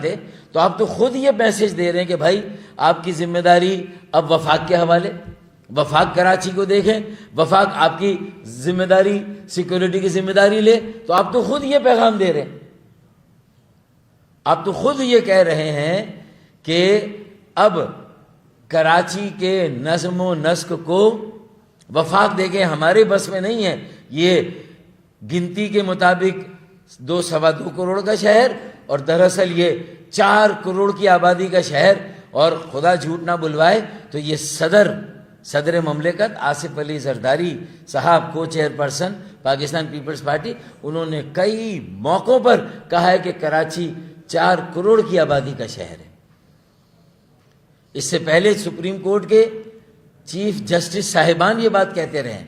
تھے، تو آپ تو خود یہ میسج دے رہے ہیں کہ بھائی آپ کی ذمہ داری اب وفاق کے حوالے، وفاق کراچی کو دیکھیں، وفاق آپ کی ذمہ داری سیکورٹی کی ذمہ داری لے۔ تو آپ تو خود یہ پیغام دے رہے ہیں، آپ تو خود یہ کہہ رہے ہیں کہ اب کراچی کے نظم و نسق کو وفاق دے کے ہمارے بس میں نہیں ہے۔ یہ گنتی کے مطابق 2.25 کروڑ کا شہر، اور دراصل یہ 4 کروڑ کی آبادی کا شہر، اور خدا جھوٹ نہ بلوائے تو یہ صدر مملکت آصف علی زرداری صاحب، کو چیئر پرسن پاکستان پیپلز پارٹی، انہوں نے کئی موقعوں پر کہا ہے کہ کراچی 4 کروڑ کی آبادی کا شہر ہے۔ اس سے پہلے سپریم کورٹ کے چیف جسٹس صاحبان یہ بات کہتے رہے ہیں،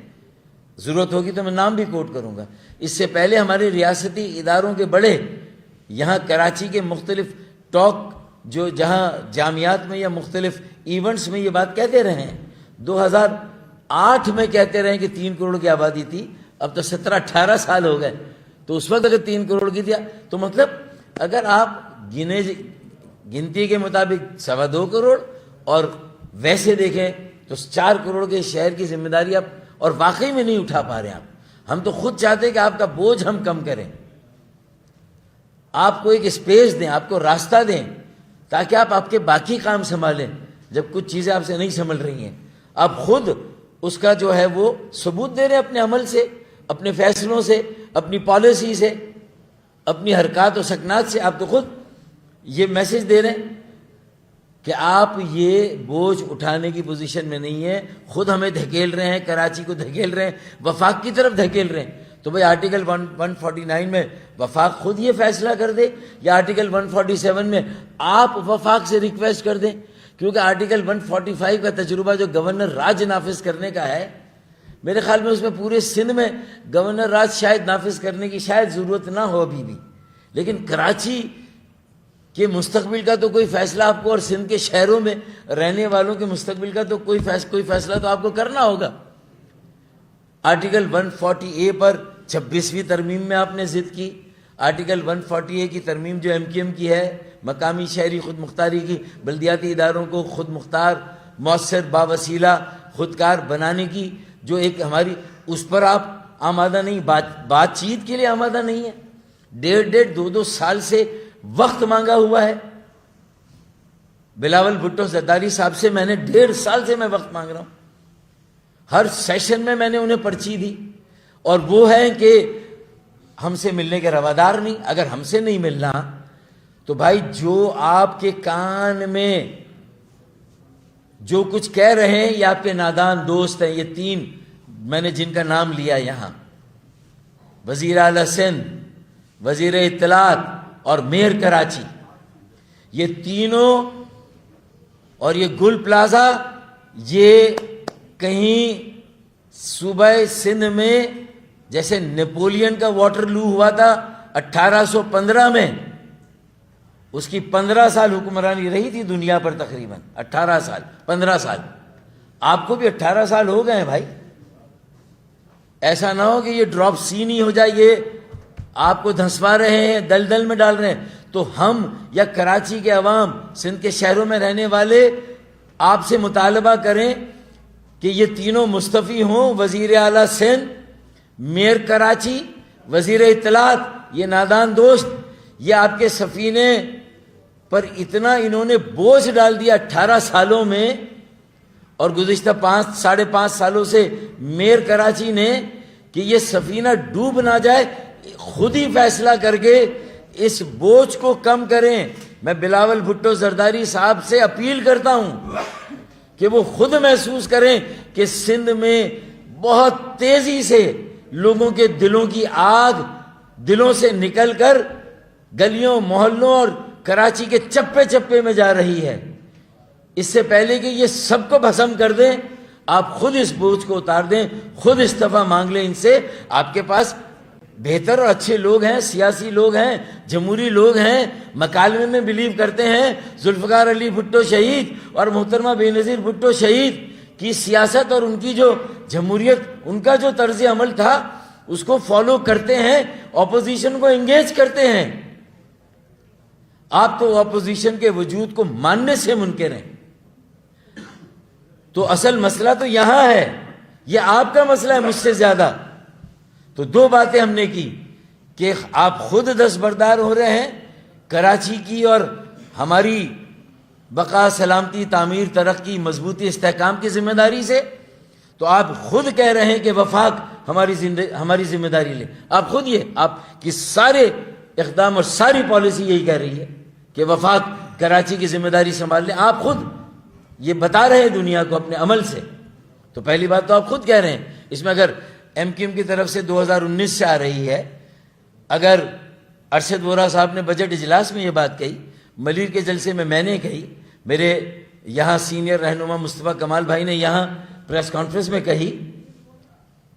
ضرورت ہوگی تو میں نام بھی کوٹ کروں گا۔ اس سے پہلے ہمارے ریاستی اداروں کے بڑے یہاں کراچی کے مختلف ٹاک جو جہاں جامعات میں یا مختلف ایونٹس میں یہ بات کہتے رہے ہیں۔ 2008 میں کہتے رہے کہ 3 کروڑ کی آبادی تھی، اب تو 17-18 سال ہو گئے، تو اس وقت اگر 3 کروڑ کی تھی تو مطلب اگر آپ گنتی کے مطابق 2.25 کروڑ اور ویسے دیکھیں تو 4 کروڑ کے شہر کی ذمہ داری آپ اور واقعی میں نہیں اٹھا پا رہے ہیں آپ۔ ہم تو خود چاہتے ہیں کہ آپ کا بوجھ ہم کم کریں، آپ کو ایک اسپیس دیں، آپ کو راستہ دیں تاکہ آپ کے باقی کام سنبھالیں۔ جب کچھ چیزیں آپ سے نہیں سنبھل رہی ہیں، آپ خود اس کا جو ہے وہ ثبوت دے رہے ہیں اپنے عمل سے، اپنے فیصلوں سے، اپنی پالیسی سے، اپنی حرکات و سکنات سے۔ آپ تو خود یہ میسج دے رہے ہیں کہ آپ یہ بوجھ اٹھانے کی پوزیشن میں نہیں ہیں، خود ہمیں دھکیل رہے ہیں، کراچی کو دھکیل رہے ہیں، وفاق کی طرف دھکیل رہے ہیں۔ تو بھئی آرٹیکل 149 میں وفاق خود یہ فیصلہ کر دے، یا آرٹیکل 147 میں آپ وفاق سے ریکویسٹ کر دیں، کیونکہ آرٹیکل 145 کا تجربہ جو گورنر راج نافذ کرنے کا ہے، میرے خیال میں اس میں پورے سندھ میں گورنر راج شاید نافذ کرنے کی شاید ضرورت نہ ہو ابھی بھی، لیکن کراچی کے مستقبل کا تو کوئی فیصلہ آپ کو، اور سندھ کے شہروں میں رہنے والوں کے مستقبل کا تو کوئی فیصلہ تو آپ کو کرنا ہوگا۔ آرٹیکل 140A پر 26ویں ترمیم میں آپ نے ضد کی، آرٹیکل 140A کی ترمیم جو MQM کی ہے، مقامی شہری خود مختاری کی، بلدیاتی اداروں کو خود مختار، مؤثر، باوسیلہ، خودکار بنانے کی جو ایک ہماری، اس پر آپ آمادہ نہیں، بات چیت کے لیے آمادہ نہیں ہے۔ 1.5 2 سال سے وقت مانگا ہوا ہے۔ بلاول بھٹو زرداری صاحب سے میں نے 1.5 سال سے میں وقت مانگ رہا ہوں، ہر سیشن میں میں نے انہیں پرچی دی، اور وہ ہے کہ ہم سے ملنے کے روادار نہیں۔ اگر ہم سے نہیں ملنا تو بھائی جو آپ کے کان میں جو کچھ کہہ رہے ہیں یہ آپ کے نادان دوست ہیں۔ یہ 3 میں نے جن کا نام لیا یہاں، وزیر اعلیٰ سندھ، وزیر اطلاعات اور میئر کراچی، یہ تینوں، اور یہ گل پلازا، یہ کہیں صوبہ سندھ میں جیسے نیپولین کا واٹر لو ہوا تھا 1815 میں، اس کی 15 سال حکمرانی رہی تھی دنیا پر، تقریباً 18 سال 15 سال۔ آپ کو بھی 18 سال ہو گئے ہیں بھائی، ایسا نہ ہو کہ یہ ڈراپ سین ہی ہو جائے، یہ آپ کو دھنسوا رہے ہیں، دلدل میں ڈال رہے ہیں۔ تو ہم یا کراچی کے عوام، سندھ کے شہروں میں رہنے والے آپ سے مطالبہ کریں کہ یہ تینوں مستعفی ہوں، وزیر اعلیٰ سندھ، میئر کراچی، وزیر اطلاعات، یہ نادان دوست، یہ آپ کے سفینے پر اتنا انہوں نے بوجھ ڈال دیا 18 سالوں میں، اور گزشتہ 5.5 سالوں سے میئر کراچی نے کہ یہ سفینہ ڈوب نہ جائے، خود ہی فیصلہ کر کے اس بوجھ کو کم کریں۔ میں بلاول بھٹو زرداری صاحب سے اپیل کرتا ہوں کہ وہ خود محسوس کریں کہ سندھ میں بہت تیزی سے لوگوں کے دلوں کی آگ دلوں سے نکل کر گلیوں، محلوں اور کراچی کے چپے چپے میں جا رہی ہے۔ اس سے پہلے کہ یہ سب کو بھسم کر دیں، آپ خود اس بوجھ کو اتار دیں، خود استعفیٰ مانگ لیں ان سے۔ آپ کے پاس بہتر اور اچھے لوگ ہیں، سیاسی لوگ ہیں، جمہوری لوگ ہیں، مکالمے میں بلیو کرتے ہیں۔ ذوالفقار علی بھٹو شہید اور محترمہ بے نظیر بھٹو شہید کی سیاست اور ان کی جو جمہوریت، ان کا جو طرز عمل تھا اس کو فالو کرتے ہیں، اپوزیشن کو انگیج کرتے ہیں۔ آپ تو اپوزیشن کے وجود کو ماننے سے منکر ہیں. تو اصل مسئلہ تو یہاں ہے، یہ آپ کا مسئلہ ہے مجھ سے زیادہ. تو دو باتیں ہم نے کی کہ آپ خود دستبردار ہو رہے ہیں کراچی کی اور ہماری بقا، سلامتی، تعمیر، ترقی، مضبوطی، استحکام کی ذمہ داری سے. تو آپ خود کہہ رہے ہیں کہ وفاق ہماری ذمہ داری لے. آپ خود آپ کی سارے اقدام اور ساری پالیسی یہی کہہ رہی ہے کہ وفاق کراچی کی ذمہ داری سنبھال لیں. آپ خود یہ بتا رہے ہیں دنیا کو اپنے عمل سے. تو پہلی بات تو آپ خود کہہ رہے ہیں. اس میں اگر ایم کیو ایم کی طرف سے 2019 سے آ رہی ہے، اگر ارشد وورا صاحب نے بجٹ اجلاس میں یہ بات کہی، ملیر کے جلسے میں نے کہی، میرے یہاں سینئر رہنما مصطفیٰ کمال بھائی نے یہاں پریس کانفرنس میں کہی،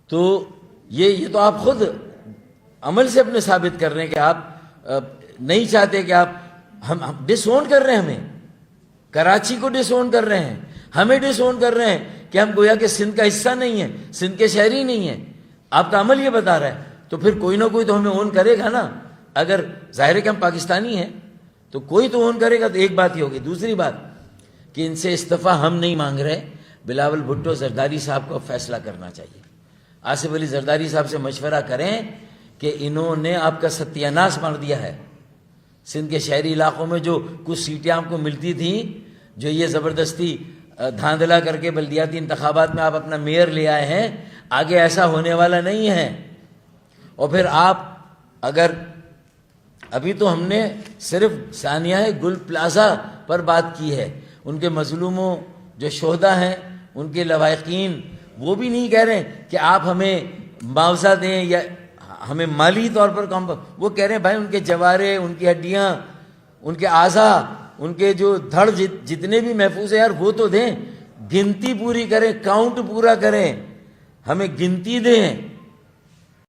تو یہ تو آپ خود عمل سے اپنے ثابت کر رہے ہیں کہ آپ نہیں چاہتے کہ آپ ہم ڈس اون کر رہے ہیں، ہمیں کراچی کو ڈس اون کر رہے ہیں، ہمیں ڈس اون کر رہے ہیں کہ ہم گویا کہ سندھ کا حصہ نہیں ہیں، سندھ کے شہری نہیں ہیں. آپ کا عمل یہ بتا رہا ہے. تو پھر کوئی نہ کوئی تو ہمیں اون کرے گا نا. اگر ظاہر ہے کہ ہم پاکستانی ہیں تو کوئی تو اون کرے گا. تو ایک بات ہی ہوگی. دوسری بات کہ ان سے استعفیٰ ہم نہیں مانگ رہے، بلاول بھٹو زرداری صاحب کو فیصلہ کرنا چاہیے. آصف علی زرداری صاحب سے مشورہ کریں کہ انہوں نے آپ کا ستیہ ناش مار دیا ہے. سندھ کے شہری علاقوں میں جو کچھ سیٹیں آپ کو ملتی تھیں، جو یہ زبردستی دھاندلا کر کے بلدیاتی انتخابات میں آپ اپنا میئر لے آئے ہیں، آگے ایسا ہونے والا نہیں ہے. اور پھر آپ اگر ابھی تو ہم نے صرف ثانیہ گل پلازا پر بات کی ہے، ان کے مظلوموں جو شہداء ہیں، ان کے لواحقین، وہ بھی نہیں کہہ رہے کہ آپ ہمیں معاوضہ دیں یا ہمیں مالی طور پر وہ کہہ رہے ہیں بھائی ان کے جوارے، ان کی ہڈیاں، ان کے اعضا، ان کے جو دھڑ جتنے بھی محفوظ ہیں یار وہ تو دیں. گنتی پوری کریں، کاؤنٹ پورا کریں، ہمیں گنتی دیں.